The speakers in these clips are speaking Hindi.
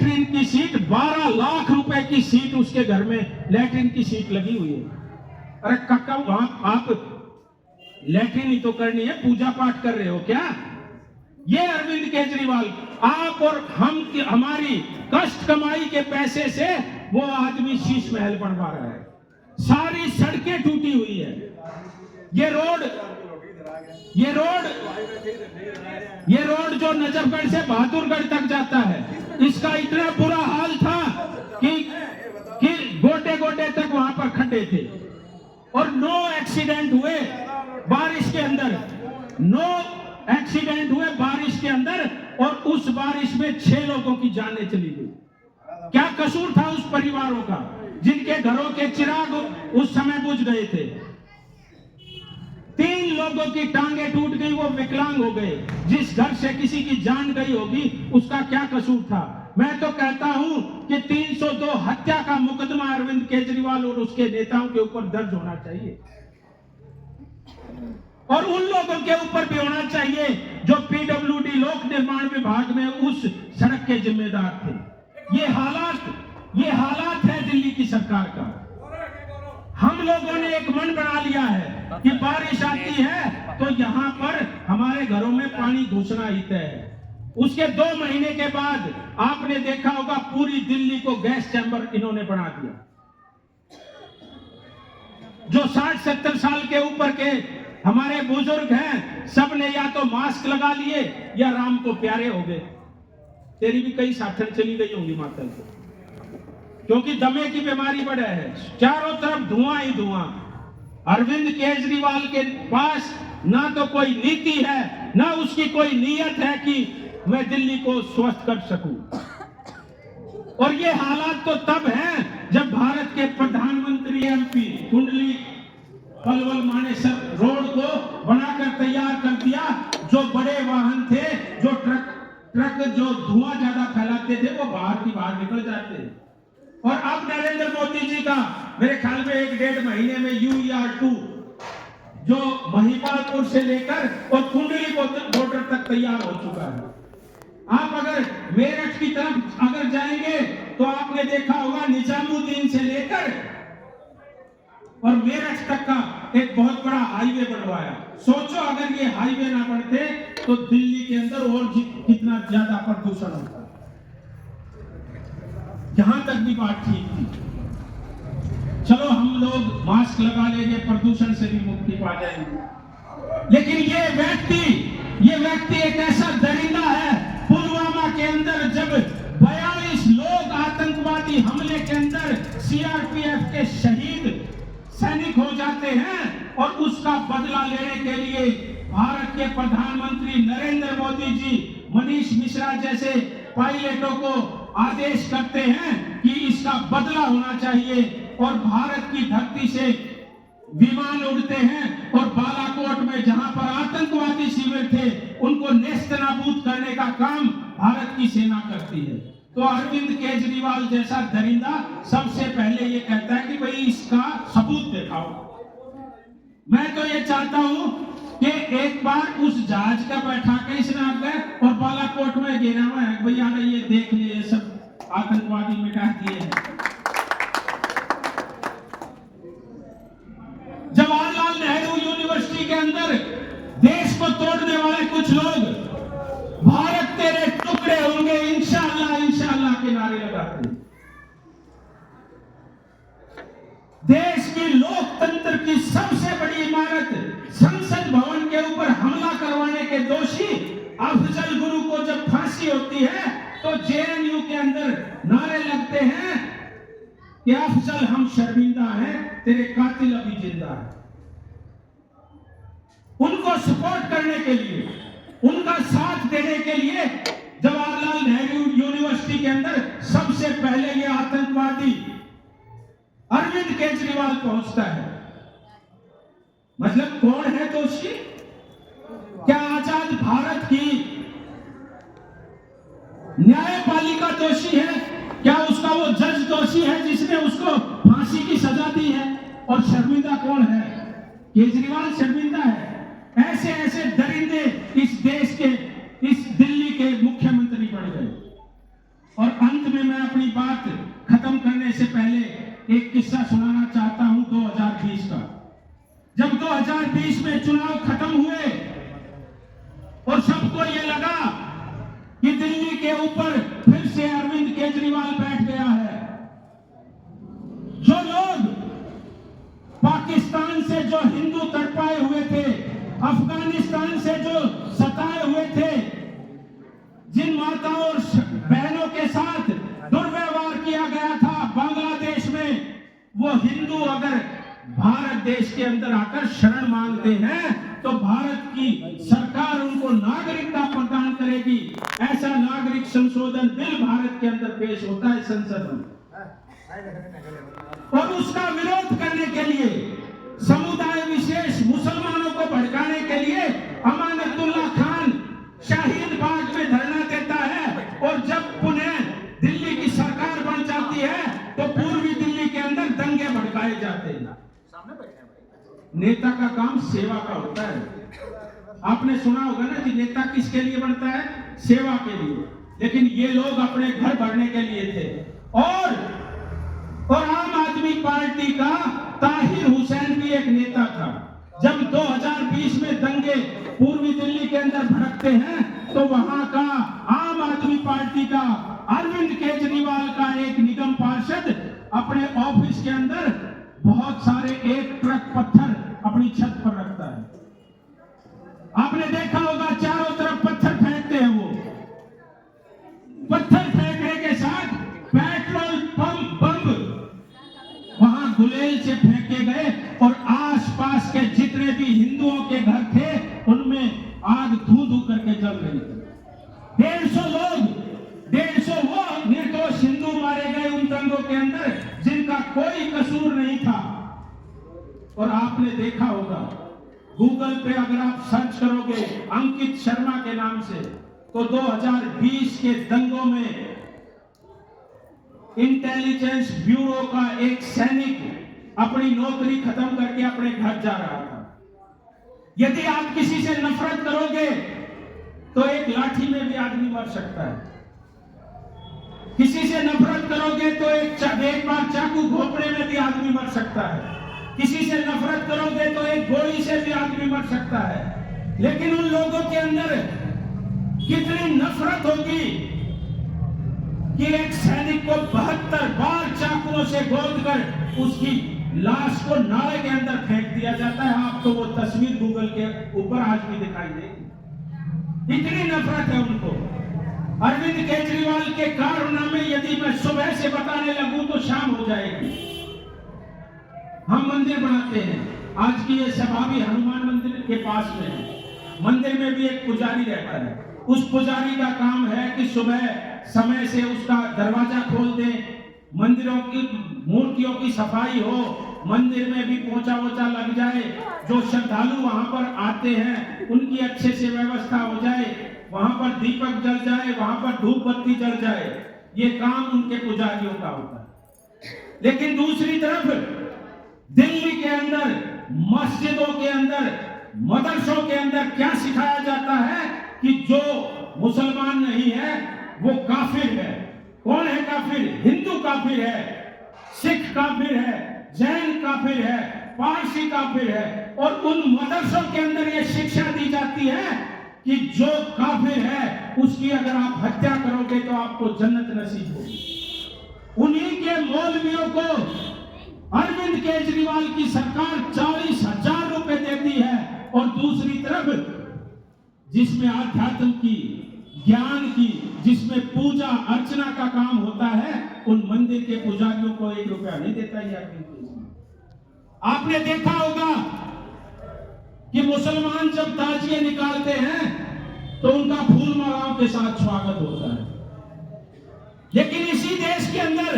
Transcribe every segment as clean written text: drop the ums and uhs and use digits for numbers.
लेटरिन की सीट 12 लाख रुपए की सीट उसके घर में लेटरिन की सीट लगी हुई है। अरे काका आप लेटरिन ही तो करनी है, पूजा पाठ कर रहे हो क्या? ये अरविंद केजरीवाल, आप और हम की हमारी कष्ट कमाई के पैसे से वो आदमी शीश महल बनवा रहा है। सारी सड़कें टूटी हुई है। ये रोड जो नजफगढ़ से बहादुरगढ़ तक जाता है, इसका इतना बुरा हाल था कि गोटे गोटे तक वहां पर खड्डे थे और नो एक्सीडेंट हुए बारिश के अंदर, नो एक्सीडेंट हुए बारिश के अंदर, और उस बारिश में 6 लोगों की जानें चली गई। क्या कसूर था उस परिवारों का जिनके घरों के चिराग उस समय बुझ गए थे? 3 लोगों की टांगे टूट गई, वो विकलांग हो गए। जिस घर से किसी की जान गई होगी उसका क्या कसूर था? मैं तो कहता हूं कि 302 हत्या का मुकदमा अरविंद केजरीवाल और उसके नेताओं के ऊपर दर्ज होना चाहिए, और उन लोगों के ऊपर भी होना चाहिए जो पीडब्ल्यूडी लोक निर्माण विभाग में उस सड़क के जिम्मेदार थे। ये हालात है दिल्ली की सरकार का। हम लोगों ने एक मन बना लिया है कि बारिश आती है तो यहां पर हमारे घरों में पानी घुसना ही तय है। उसके 2 महीने के बाद आपने देखा होगा पूरी दिल्ली को गैस चैम्बर इन्होंने बना दिया। जो 60-70 साल के ऊपर के हमारे बुजुर्ग हैं, सब ने या तो मास्क लगा लिए या राम को प्यारे हो गए। तेरी भी कई साथन चली गई होंगी माता को, क्योंकि दमे की बीमारी बढ़ा है। चारों तरफ धुआं ही धुआं। अरविंद केजरीवाल के पास ना तो कोई नीति है, ना उसकी कोई नीयत है कि मैं दिल्ली को स्वस्थ कर सकूं। और ये हालात तो तब हैं जब भारत के प्रधानमंत्री एमपी कुंडली पलवल मानेसर रोड को बनाकर तैयार कर दिया। जो बड़े वाहन थे, जो ट्रक जो धुआं ज्यादा फैलाते थे, वो बाहर निकल जाते। और अब नरेंद्र मोदी जी का मेरे ख्याल में 1-1.5 महीने में UER2 जो महिपालपुर से लेकर और कुंडली बॉर्डर तक तैयार हो चुका है। आप अगर मेरठ की तरफ अगर जाएंगे तो आपने देखा होगा निजामुद्दीन से लेकर और मेरठ तक का एक बहुत बड़ा हाईवे बनवाया। सोचो अगर ये हाईवे ना बनते तो दिल्ली के अंदर और कितना ज्यादा प्रदूषण होता। यहां तक भी बात ठीक थी। चलो हम लोग मास्क लगा लेंगे, प्रदूषण से भी मुक्ति पा जाएंगे, लेकिन ये व्यक्ति एक ऐसा दरिंदा है। पुलवामा के अंदर जब 42 लोग आतंकवादी हमले के अंदर CRPF के शहीद सैनिक हो जाते हैं और उसका बदला लेने के लिए भारत के प्रधानमंत्री नरेंद्र मोदी जी मनीष मिश्रा जैसे पायलटों को आदेश करते हैं कि इसका बदला होना चाहिए, और भारत की धरती से विमान उड़ते हैं और बालाकोट में जहां पर आतंकवादी शिविर थे उनको नेस्तनाबूद करने का काम भारत की सेना करती है। तो अरविंद केजरीवाल जैसा दरिंदा सबसे पहले ये कहता है कि भाई इसका सबूत दिखाओ। मैं तो ये चाहता हूं कि एक बार उस जहाज का बैठा के इसने आगे और बालाकोट में गिरा हुआ है, भैया ये देख लिए, ये सब आतंकवादी मिटा दिए हैं। जवाहरलाल नेहरू यूनिवर्सिटी के अंदर देश को तोड़ने वाले कुछ लोग भारत तेरे टुकड़े होंगे इंशाअल्लाह इंशाअल्लाह के नारे लगाते। देश की लोकतंत्र की सबसे बड़ी इमारत संसद भवन के ऊपर हमला करवाने के दोषी अफजल गुरु को जब फांसी होती है तो JNU के अंदर नारे लगते हैं कि अफजल हम शर्मिंदा हैं, तेरे कातिल अभी जिंदा है। उनको सपोर्ट करने के लिए, उनका साथ देने के लिए जवाहरलाल नेहरू यूनिवर्सिटी के अंदर सबसे पहले ये आतंकवादी अरविंद केजरीवाल पहुंचता है। मतलब कौन है दोषी? क्या आजाद भारत की न्यायपालिका दोषी है? क्या उसका वो जज दोषी है जिसने उसको फांसी की सजा दी है? और शर्मिंदा कौन है? केजरीवाल शर्मिंदा है। ऐसे ऐसे दरिंदे इस देश के, इस दिल्ली के मुख्यमंत्री बन गए। और अंत में मैं अपनी बात खत्म करने से पहले एक किस्सा सुनाना चाहता हूं 2020 का। जब 2020 में चुनाव खत्म हुए और सबको ये लगा कि दिल्ली के ऊपर फिर से अरविंद केजरीवाल बैठ गया है, जो लोग पाकिस्तान से जो हिंदू तड़पाए हुए थे, अफगानिस्तान से जो सताए हुए थे, जिन माताओं और बहनों के साथ दुर्व्यवहार किया गया था बांग्लादेश में, वो हिंदू अगर भारत देश के अंदर आकर शरण मांगते हैं तो भारत की सरकार उनको नागरिकता प्रदान करेगी। ऐसा नागरिक संशोधन बिल भारत के अंदर पेश होता है संसद में, और उसका विरोध करने के लिए समुदाय विशेष मुसलमानों को भड़काने के लिए अमानतुल्लाह खान शाहीन बाग में धरना देता है, और जब पुनः दिल्ली की सरकार बन जाती है तो पूर्वी दिल्ली के अंदर दंगे भड़काए जाते हैं। नेता का काम सेवा का होता है। आपने सुना होगा ना कि नेता किसके लिए बनता है? सेवा के लिए। लेकिन ये लोग अपने घर भरने के लिए थे। और आम आदमी पार्टी का ताहिर हुसैन भी एक नेता था। जब 2020 में दंगे पूर्वी दिल्ली के अंदर भड़कते हैं तो वहां का आम आदमी पार्टी का अरविंद केजरीवाल का एक निगम पार्षद अपने ऑफिस के अंदर बहुत सारे एक ट्रक पत्थर अपनी छत पर रखता है। आपने देखा होगा चारों तरफ पत्थर फेंकते हैं। वो पत्थर फेंकने के साथ पेट्रोल पंप बम वहां गुलेल से फेंके गए, और आसपास के जितने भी हिंदुओं के घर थे उनमें आग धू धू करके जल रही थी। 150 लोग, 150 वो निर्दोष हिंदू मारे गए उन दंगों के अंदर जिनका कोई कसूर नहीं था। और आपने देखा होगा गूगल पे अगर आप सर्च करोगे अंकित शर्मा के नाम से, तो 2020 के दंगों में इंटेलिजेंस ब्यूरो का एक सैनिक अपनी नौकरी खत्म करके अपने घर जा रहा था। यदि आप किसी से नफरत करोगे तो एक लाठी में भी आदमी मर सकता है। किसी से नफरत करोगे तो एक बार चाकू घोंपने में भी आदमी मर सकता है। किसी से नफरत करोगे तो एक गोली से भी आदमी मर सकता है। लेकिन उन लोगों के अंदर कितनी नफरत होगी कि एक सैनिक को 72 बार चाकुओं से गोदकर उसकी लाश को नाले के अंदर फेंक दिया जाता है। आपको वो तस्वीर गूगल के ऊपर आज भी दिखाई देगी। इतनी नफरत है उनको। अरविंद केजरीवाल के कारनामे यदि मैं सुबह से बताने लगूं तो शाम हो जाएगी। हम मंदिर बनाते हैं। आज की ये सभा भी हनुमान मंदिर के पास में है। मंदिर में भी एक पुजारी रहता है। उस पुजारी का काम है कि सुबह समय से उसका दरवाजा खोल दे, मंदिरों की मूर्तियों की सफाई हो, मंदिर में भी पोंछा वोछा लग जाए, जो श्रद्धालु वहां पर आते हैं उनकी अच्छे से व्यवस्था हो जाए, वहां पर दीपक जल जाए, वहां पर धूप बत्ती जल जाए। ये काम उनके पुजारियों का होता है। लेकिन दूसरी तरफ दिल्ली के अंदर मस्जिदों के अंदर, मदरसों के अंदर क्या सिखाया जाता है कि जो मुसलमान नहीं है वो काफिर है। कौन है काफिर? हिंदू काफिर है, सिख काफिर है, जैन काफिर है, पारसी काफिर है। और उन मदरसों के अंदर ये शिक्षा दी जाती है कि जो काफिर है उसकी अगर आप हत्या करोगे तो आपको जन्नत नसीब होगी। उन्हीं के मौलवियों को अरविंद केजरीवाल की सरकार 40,000 रुपए देती है, और दूसरी तरफ जिसमें आध्यात्म की, ज्ञान की, जिसमें पूजा अर्चना का काम होता है, उन मंदिर के पुजारियों को 1 रुपया नहीं देता है। आपने देखा होगा कि मुसलमान जब ताजिए निकालते हैं तो उनका फूल मालाओं के साथ स्वागत होता है। लेकिन इसी देश के अंदर,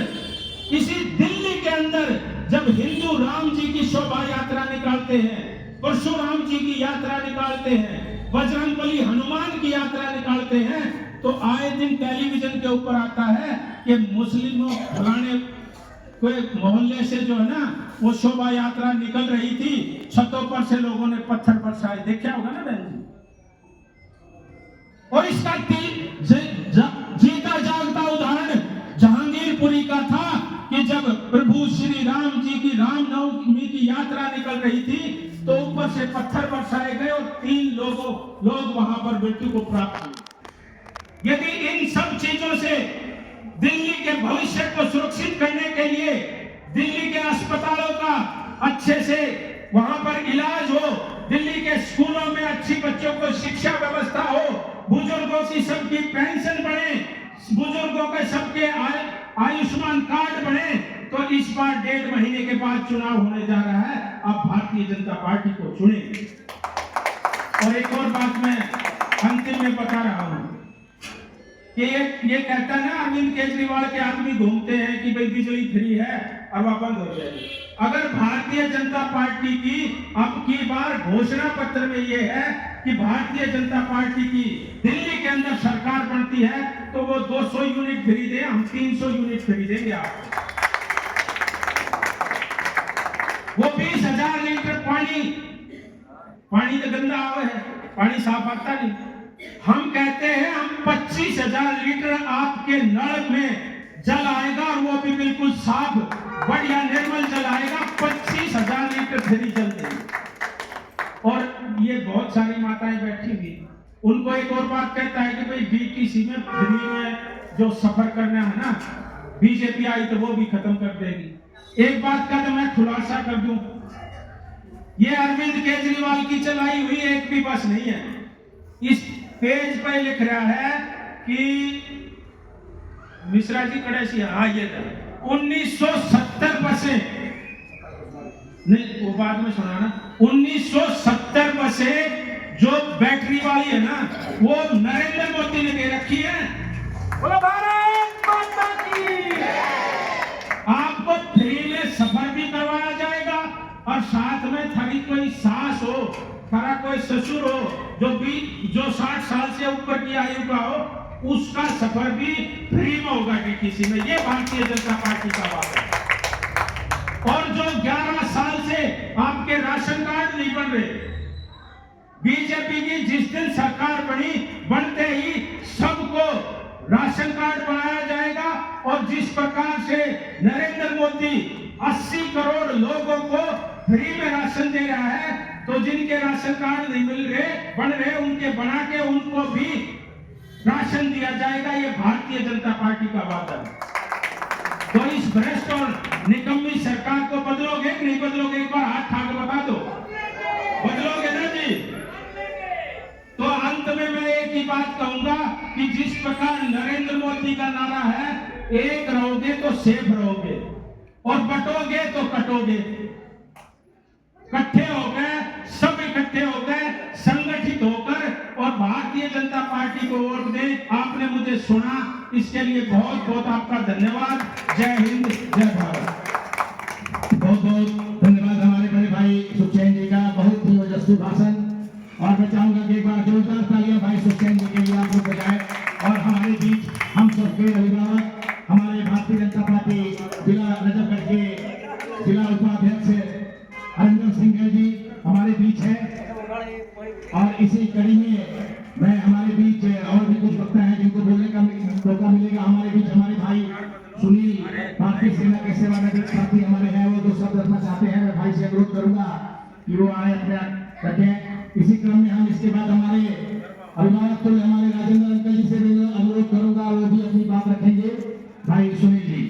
इसी दिल्ली के अंदर जब हिंदू राम जी की शोभा यात्रा निकालते हैं, परशुराम जी की यात्रा निकालते हैं, बजरंगबली हनुमान की यात्रा निकालते हैं, तो आए दिन टेलीविजन के ऊपर आता है कि मुस्लिमों फलाने कोई मोहल्ले से जो है ना वो शोभा यात्रा निकल रही थी, छतों पर से लोगों ने पत्थर बरसाए। देखा होगा ना बहन जी। और इसका जीता जागता उदाहरण जहां रामनवमी की यात्रा निकल रही थी तो ऊपर से पत्थर बरसाए गए और 3 लोग वहां पर मृत्यु को प्राप्त हुए। यदि इन सब चीजों से दिल्ली के भविष्य को सुरक्षित करने के लिए दिल्ली के अस्पतालों का अच्छे से वहां पर इलाज हो, दिल्ली के स्कूलों में अच्छी बच्चों को शिक्षा व्यवस्था हो, बुजुर्गों की सबकी पेंशन बढ़े, बुजुर्गों के सबके आयुष्मान कार्ड बने, तो इस बार 1.5 महीने के बाद चुनाव होने जा रहा है। अब भारतीय जनता पार्टी को चुने। और एक और बात मैं अंतिम में बता रहा हूं कि ये कहता है ना अरविंद केजरीवाल के आदमी घूमते हैं कि भाई बिजली फ्री है और वह बंद हो जाएगी। अगर भारतीय जनता पार्टी की अब की बार घोषणा पत्र में ये है कि भारतीय जनता पार्टी की दिल्ली के अंदर सरकार बनती है तो वो 200 यूनिट फ्री दे, हम 300 यूनिट फ्री देंगे आपको। वो 20,000 लीटर पानी तो गंदा आवा है, पानी साफ आता नहीं। हम कहते हैं हम 25,000 लीटर आपके नल में जल आएगा और वो भी बिल्कुल साफ बढ़िया निर्मल जल आएगा। 25,000 लीटर फ्री जल देंगे। और ये बहुत सारी माताएं बैठी हुई, उनको एक और बात कहता है कि भाई बीटीसी में फ्री में जो सफर करना है ना, बीजेपी आई तो वो भी खत्म कर देगी। एक बात का तो मैं खुलासा कर दूं, ये अरविंद केजरीवाल की चलाई हुई एक भी बस नहीं है। इस पेज पर लिख रहा है कि मिश्रा जी कड़ेसी, हाँ ये 1970 बसें, नहीं वो बाद में सुना ना, 1970 बसें जो बैटरी वाली है ना, वो नरेंद्र मोदी ने दे रखी है। बोलो भारत माता की। आपको फ्री में सफर भी करवाया जाएगा और साथ में थारी कोई सास हो, थारा कोई ससुर हो जो 60 साल से ऊपर की आयु का हो, उसका सफर भी फ्री में होगा टीटीसी में। ये भारतीय जनता पार्टी का वादा है। और जो 11 साल से आपके राशन कार्ड नहीं बन रहे, बीजेपी की जिस दिन सरकार बनी, बनते ही सबको राशन कार्ड बनाया जाएगा। और जिस प्रकार से नरेंद्र मोदी 80 करोड़ लोगों को फ्री में राशन दे रहा है, तो जिनके राशन कार्ड नहीं बन रहे उनके बना के उनको भी राशन दिया जाएगा। ये भारतीय जनता पार्टी का वादा है। तो इस भ्रष्ट और निकम्मी सरकार को बदलोगे कि नहीं बदलोगे? एक बार हाथ ठाक बता दो, बदलोगे ना जी? तो अंत में मैं एक ही बात कहूंगा कि जिस प्रकार नरेंद्र मोदी का नारा है, एक रहोगे तो सेफ रहोगे और बटोगे तो कटोगे। इकट्ठे हो गए, सब इकट्ठे हो गए, संगठित होकर और भारतीय जनता पार्टी को वोट दें। आपने मुझे सुना, इसके लिए बहुत बहुत आपका धन्यवाद। जय हिंद, जय भारत। बहुत बहुत धन्यवाद हमारे बड़े भाई सुखचैन जी का, बहुत ही ओजस्वी भाषण। और मैं चाहूंगा कि एक बार जोरदार तालियां भाई सुखचैन जी के लिए आप लोग बजाएं। और हमारे बीच हम सबके अभिभावक, हमारे भारतीय जनता पार्टी जिला नजफगढ़ के जिला उपाध्यक्ष हरिंदर सिंह जी हमारे बीच है। और इसी कड़ी में मैं हमारे बीच और भी कुछ वक्ता है जिनको बोलने का मौका मिलेगा। हमारे बीच हमारे भाई सुनील, भारतीय सेना के सेवानिवृत्त साथी हमारे हैं, वो 2 शब्द रखना चाहते हैं। मैं भाई से अनुरोध करूंगा कि वो आए, अपने रखें। इसी क्रम में हम इसके बाद हमारे अभिभावक तो हमारे राजेंद्र अंकल जी से अनुरोध करूंगा, वो भी अपनी बात रखेंगे। भाई सुनील जी।